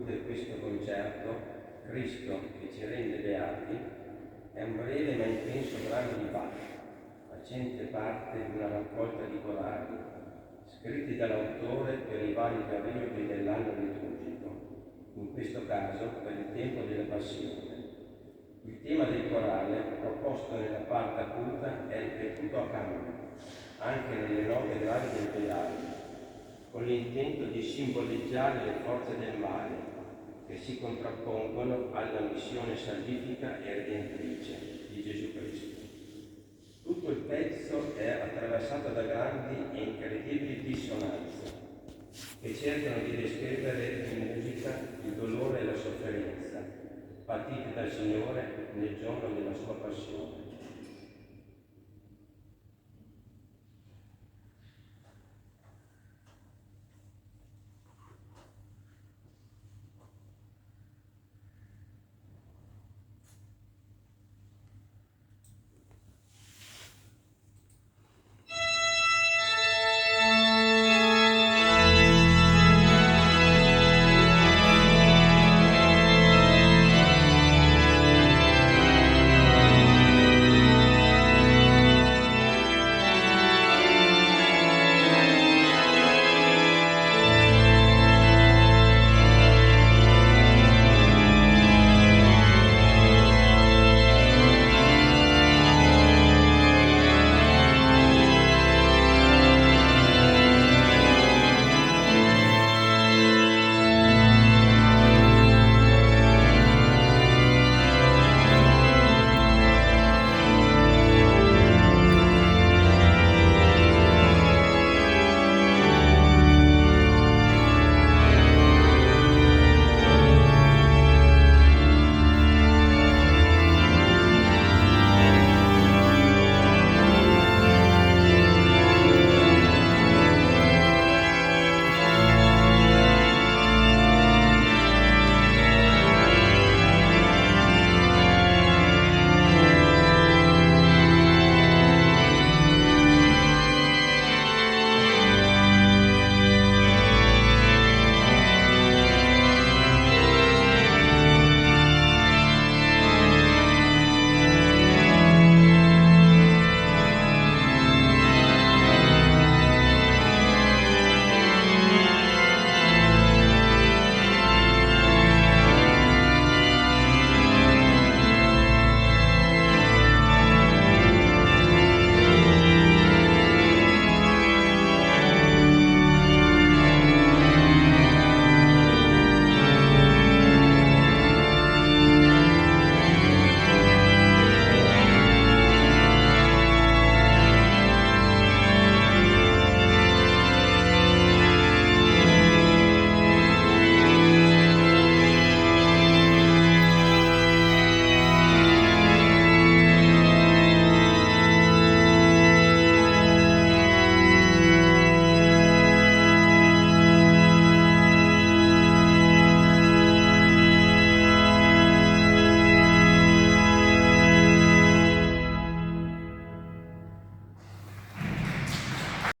di questo concerto, Cristo che ci rende beati, è un breve ma intenso brano di Bach, facente parte di una raccolta di corali, scritti dall'autore per i vari periodi dell'anno liturgico, in questo caso per il tempo della Passione. Il tema del corale, proposto nella parte acuta, è ripetuto a cambio, anche nelle note gravi del pedale, con l'intento di simboleggiare le forze del male che si contrappongono alla missione salvifica e redentrice di Gesù Cristo. Tutto il pezzo è attraversato da grandi e incredibili dissonanze che cercano di descrivere in musica il dolore e la sofferenza patiti dal Signore nel giorno della sua passione.